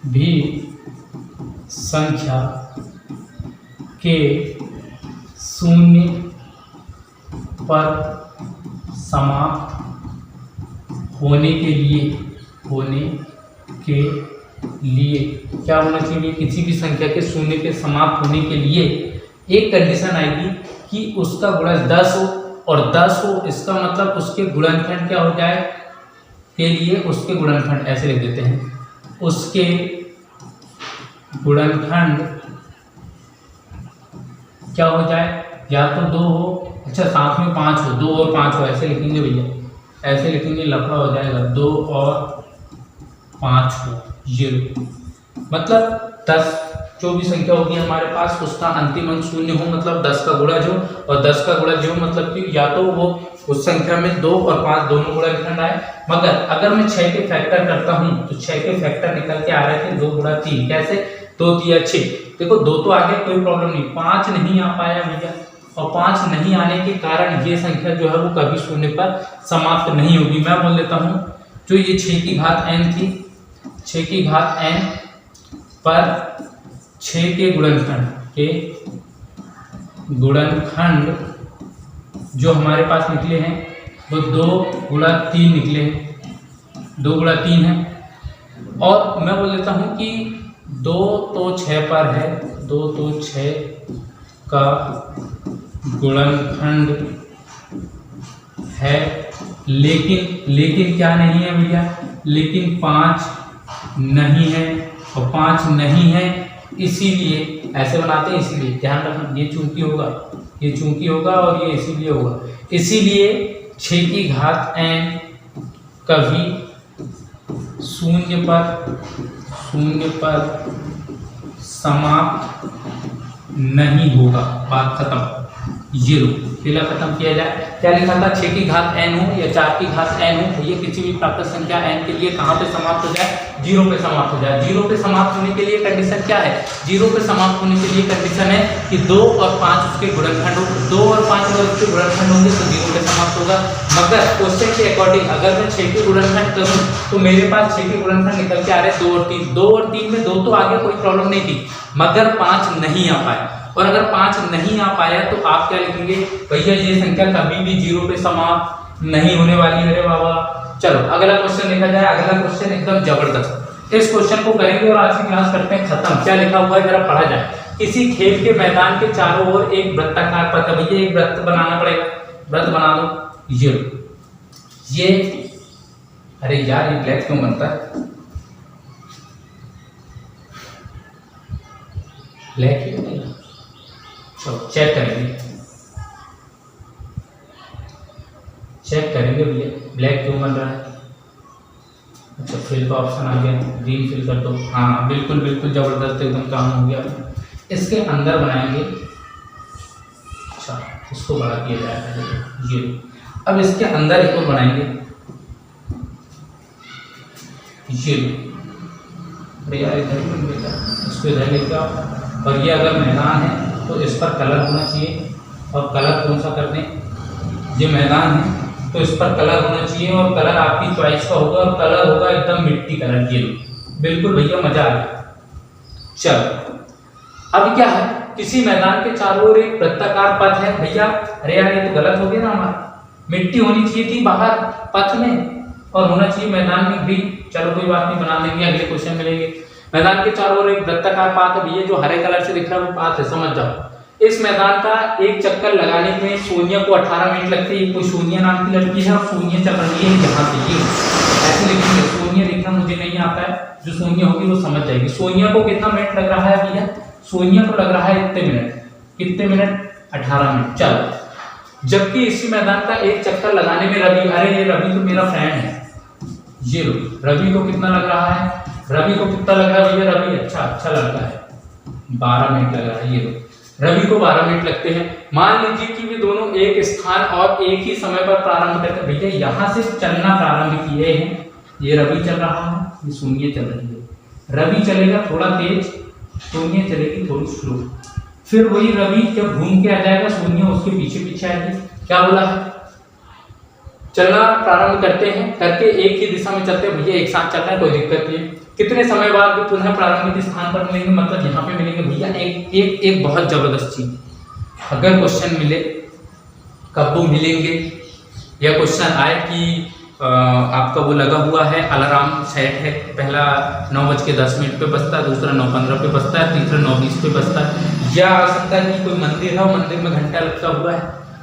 भी संख्या के शून्य पर समाप्त होने के लिए क्या होना चाहिए, किसी भी संख्या के शून्य के समाप्त होने के लिए एक कंडीशन आएगी कि उसका गुणज 10 हो और 10 हो, इसका मतलब उसके गुणनखंड क्या हो जाए, के लिए उसके गुणनखंड ऐसे लिख देते हैं, उसके गुणनखंड क्या हो जाए, या तो 2 हो, अच्छा साथ में 5 हो, 2 और 5 हो, ऐसे लिखेंगे भैया, ऐसे लिखेंगे, लफड़ा हो जाएगा, 2 और 5 हो, 0 मतलब 10 जो भी संख्या होगी हमारे पास उसका अंतिम अंक 0 हो, मतलब 10 का गुणज हो, और 10 का गुणज हो मतलब कि या तो वो उस संख्या में 2 और 5 दोनों गुणनखंड आए। मगर अगर मैं 6 के फैक्टर करता हूं तो 6 के फैक्टर निकल के आ रहे थे 2 गुणा 3, कैसे, 2 3 6, देखो 2 तो आ गया, कोई प्रॉब्लम नहीं, 5 नहीं आ पाया भैया, और 5 नहीं आने के कारण ये संख्या जो है वो कभी शून्य पर समाप्त नहीं होगी। मैं बोल देता हूं जो ये 6 की घात n थी, 6 की घात n पर 6 के गुणनखंड जो हमारे पास निकले हैं वो 2 गुणा 3 निकले हैं, 2 गुणा 3 है, और मैं बोल देता हूं कि 2 तो 6 पर है, 2 तो 6 का गुणनखंड है, लेकिन क्या नहीं है भैया, लेकिन 5 नहीं है, और 5 नहीं है इसीलिए ऐसे बनाते हैं, इसीलिए ध्यान रखना, ये चूंकि होगा और ये इसीलिए होगा, इसीलिए 6 की घात n कभी शून्य पर समाप्त नहीं होगा। बात खत्म, 0 पहला खत्म किया जाए। क्या लिखा था, 6 की घात n हो या 4 की घात n हो, ये किसी भी प्राकृत संख्या n के लिए कहाँ पे समाप्त हो जाए, 0 पे समाप्त हो जाए। 0 पे समाप्त होने के लिए कंडीशन क्या है, 0 पे समाप्त होने के लिए कंडीशन है कि 2 और 5 उसके गुणनखंड हो, 2 और 5 अगर उसके गुणनखंड होंगे तो 0 पे समाप्त होगा। मगर क्वेश्चन के अकॉर्डिंग अगर मैं 6 के गुणनखंड करूं तो मेरे पास 6 के गुणनखंड निकल के आ रहे हैं 2 और 3, 2 और 3 में 2 तो आगे कोई प्रॉब्लम नहीं थी, मगर 5 नहीं आ पाया, और अगर 5 नहीं आ पाया तो आप क्या लिखेंगे, भैया ये संख्या कभी भी 0 पे समाप्त नहीं होने वाली है। अरे बाबा, चलो अगला क्वेश्चन देखा जाए। अगला क्वेश्चन एकदम जबरदस्त, इस क्वेश्चन को करेंगे और आज की क्लास करते हैं खत्म। क्या लिखा हुआ है जरा पढ़ा जाए। किसी खेल के मैदान के चारों ओर एक वृत्ताकार पथ है, भैया एक वृत्त बनाना पड़ेगा, वृत्त बना दो। ये अरे यार ये ब्लैक क्यों बनता है, ब्लैक ही बनेगा, चलो चेक करेंगे भैया ब्लैक क्यों बन रहा है। अच्छा फिल का ऑप्शन आ गया, ग्रीन फिल कर दो। हाँ बिल्कुल जबरदस्त एकदम काम हो गया। इसके अंदर बनाएंगे, अच्छा इसको बड़ा किया जाएगा ये। अब इसके अंदर एक और बनाएंगे ये, अरे यार इधर इसको इधर लेके आओ। और ये अगर मैदान है तो इस पर कलर होना चाहिए, और कलर कौन सा कर दें, ये मैदान है तो इस पर कलर होना चाहिए, और कलर आपकी चॉइस का होगा, और कलर होगा एकदम मिट्टी कलर। ये बिल्कुल भैया मजा आ गया। चलो अब क्या है, किसी मैदान के चारों ओर एक वृत्ताकार पथ है। भैया अरे यार ये तो गलत हो गया ना, हमारा मिट्टी होनी चाहिए थी बाहर पथ में, और होना चाहिए मैदान में भी। चलो कोई बात नहीं, बना देंगे, अगले क्वेश्चन मिलेंगे। मैदान के चारों ओर एक वृत्ताकार पाथ है भैया, जो हरे कलर से दिख रहा है वो पाथ है, समझ जाओ। इस मैदान का एक चक्कर लगाने में सोनिया को 18 मिनट लगते हैं। कोई सोनिया नाम की लड़की है और सोनिया चल रही है यहाँ से, ये ऐसे लिखेंगे शून्य लिखना मुझे नहीं आता है, जो शून्य होगी वो समझ जाएगी। सोनिया को कितना मिनट लग रहा है भैया? सोनिया को लग रहा है इतने मिनट। कितने मिनट? 18 मिनट। चलो, जबकि इसी मैदान का एक चक्कर लगाने में रवि, अरे ये रवि तो मेरा फ्रेंड है, ये रवि को कितना लग रहा है? रवि को कितना लग रहा है भैया? रवि अच्छा लगता है, 12 मिनट लग रहा है। ये रवि को 12 मिनट लगते हैं। मान लीजिए कि वे दोनों एक स्थान और एक ही समय पर प्रारंभ करते हैं। भैया यहाँ से चलना प्रारंभ किए हैं, ये रवि चल रहा है, ये शून्य चल रही है। रवि चलेगा थोड़ा तेज, शून्य चलेगी थोड़ी स्लो। फिर वही रवि जब घूम के आ जाएगा, शून्य उसके पीछे पीछे आएगी। क्या बोला है? चलना प्रारंभ करते हैं, करके एक ही दिशा में चलते हैं। भैया एक साथ चलना है, कोई दिक्कत नहीं। कितने समय बाद पुनः प्रारंभिक स्थान पर मिलेंगे? मतलब यहाँ पे मिलेंगे भैया। एक बहुत जबरदस्त चीज, अगर क्वेश्चन मिले कब वो मिलेंगे, या क्वेश्चन आए कि आपका वो लगा हुआ है, अलार्म सेट है, पहला 9:10 पे बजता है, दूसरा 9:15 पे बजता है, तीसरा 9:20 पे बजता है। या आ सकता है कि कोई मंदिर है, मंदिर में घंटा लटका हुआ है,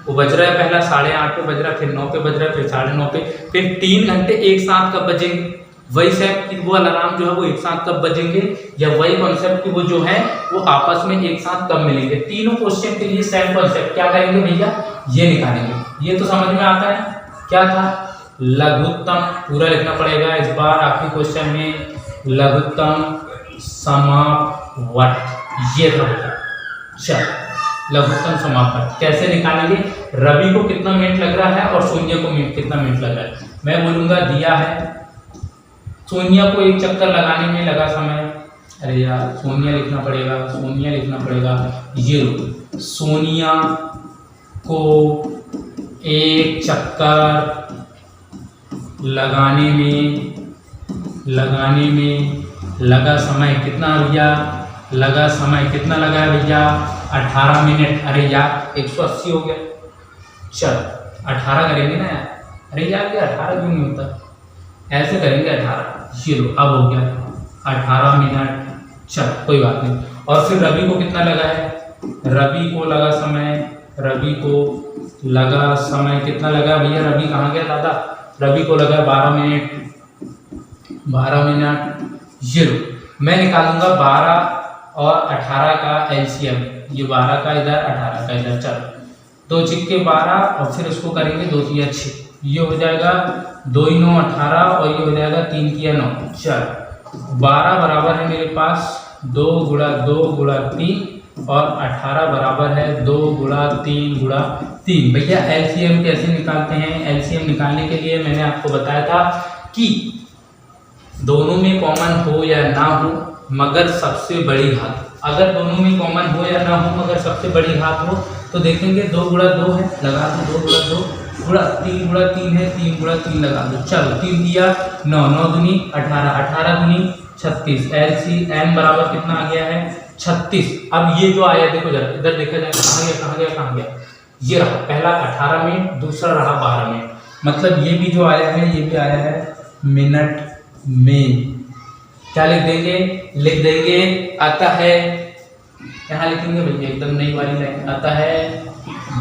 वो बज रहा है, पहला 8:30 पे बज रहा है, फिर 9 पे बज रहा है, फिर 9:30 पे, फिर 3 घंटे एक साथ कब बजेंगे? वही सेट कि वो अलार्म जो है वो एक साथ कब बजेंगे, या वही कॉन्सेप्ट कि वो जो है वो आपस में एक साथ कब मिलेंगे। तीनों क्वेश्चन के लिए सेम कॉन्सेप्ट क्या करेंगे भैया? ये निकालेंगे। ये तो समझ में आता है। क्या था? लघुत्तम, पूरा लिखना पड़ेगा इस बार आखिरी क्वेश्चन में, लघुत्तम समापवर्त। ये था बेटा। चल, लघुत्तम समापवर्त कैसे निकालेंगे? रवि को कितना मिनट लग रहा है और सोनिया को कितना मिनट लग रहा है? मैं बोलूंगा दिया है, सोनिया को एक चक्कर लगाने में लगा समय, अरे यार सोनिया लिखना पड़ेगा, सोनिया लिखना पड़ेगा। ये सोनिया को एक चक्कर लगाने में लगा समय कितना भैया? लगा समय कितना लगा है भैया? 18 मिनट। अरे यार 180 हो गया। चल 18 करेंगे ना यार। अरे यार ये 18 क्यों नहीं होता? ऐसे करेंगे 18। ये लो अब हो गया 18 मिनट। चल कोई बात नहीं। और फिर रवि को कितना लगा है? रवि को लगा समय कितना लगा भैया? रवि कहाँ गया दादा? रवि को लगा 12 मिनट। ये लो मैं निकालूंगा 12 और 18 का एलसीएम। ये 12 का इधर, 18 का इधर। चल 2 चिक्के 12 और फिर उसको करेंगे 2 3 6। ये हो जाएगा 2 9 18 और ये हो जाएगा 3 किया 9। चल 12 बराबर है मेरे पास 2 गुणा 2 गुणा 3 और 18 बराबर है 2 गुणा 3 गुणा 3। भैया एलसीएम कैसे निकालते हैं? एलसीएम निकालने के लिए मैंने आपको बताया था कि दोनों में कॉमन हो या ना हो मगर सबसे बड़ी घात। अगर दोनों में कॉमन हो या ना हो मगर सबसे बड़ी घात हो तो देखेंगे 2 गुणा 2 है, लगा दो 2 गुणा 2 गुणा 3 गुणा 3 है, 3 गुणा 3 लगा दो। चलो 3 दिया 9, 9 दूनी 18, 18 दूनी 36। एलसीएम बराबर कितना आ गया है? 36। अब ये जो आया देखो जरा इधर देखा जाए, कहाँ गया? ये रहा पहला 18 मिनट, दूसरा रहा 12 मिनट। मतलब ये भी जो आया है ये भी आया है मिनट में। क्या लिख देंगे आता है, यहाँ लिखेंगे भैया एकदम नई वाली लाइन, आता है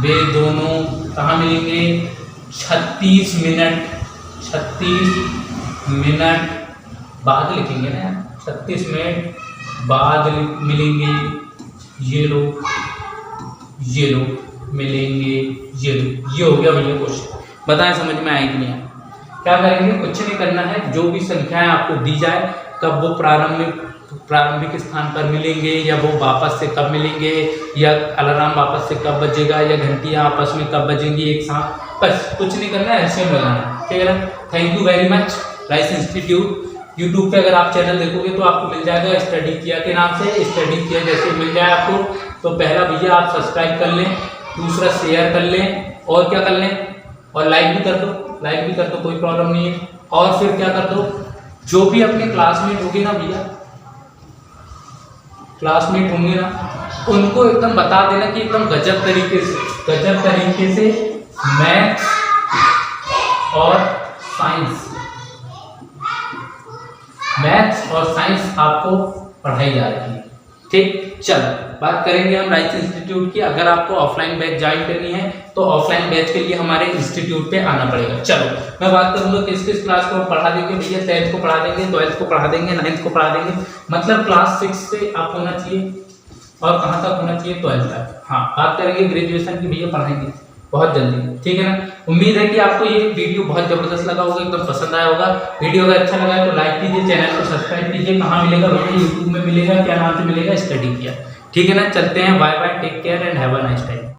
वे दोनों कहाँ मिलेंगे? 36 मिनट बाद लिखेंगे ना, 36 मिनट बाद मिलेंगे। ये लो मिलेंगे। ये हो गया भैया क्वेश्चन। बताएं समझ में आएगी नहीं? क्या करेंगे? कुछ नहीं करना है, जो भी संख्याएं आपको दी जाए कब वो प्रारंभिक स्थान पर मिलेंगे, या वो वापस से कब मिलेंगे, या अलार्म वापस से कब बजेगा, या घंटियां आपस में कब बजेंगी एक साथ, बस कुछ नहीं करना है, एलसीएम लगाना है। ठीक है ना? Thank you very much. Rice institute YouTube पे अगर आप चैनल देखोगे तो आपको मिल जाएगा स्टडी किया के नाम से। स्टडी किया जैसे मिल जाए आपको तो पहला भैया आप सब्सक्राइब कर लें, दूसरा शेयर कर लें, और क्या कर लें? और लाइक भी कर दो, कोई प्रॉब्लम नहीं है। और फिर क्या कर दो, जो भी अपने क्लासमेट होंगे ना भैया, क्लासमेट होंगे ना, उनको एकदम बता देना कि एकदम गजब तरीके से मैथ्स और साइंस आपको पढ़ाई जा रही है। ठीक, चलो बात करेंगे हम राइस इंस्टीट्यूट की। अगर आपको ऑफलाइन बैच ज्वाइन करनी है तो ऑफलाइन बैच के लिए हमारे इंस्टीट्यूट पे आना पड़ेगा। चलो मैं बात करूंगा किस किस क्लास को पढ़ा देंगे भैया। 10th को पढ़ा देंगे, 12th को पढ़ा देंगे, 9th को पढ़ा देंगे, मतलब क्लास 6 से आप होना चाहिए और कहाँ तक होना चाहिए, 12th तक। हाँ, बात करेंगे ग्रेजुएशन की भैया, पढ़ाएंगे बहुत जल्दी, ठीक है ना। उम्मीद है कि आपको ये वीडियो बहुत जबरदस्त लगा होगा, एकदम पसंद आया होगा। वीडियो अगर अच्छा लगा है तो लाइक कीजिए, चैनल को सब्सक्राइब कीजिए। कहाँ मिलेगा भैया, यूट्यूब में मिलेगा, क्या नाम से मिलेगा, स्टडी किया, ठीक है ना। चलते हैं, bye bye, take care and have a nice time.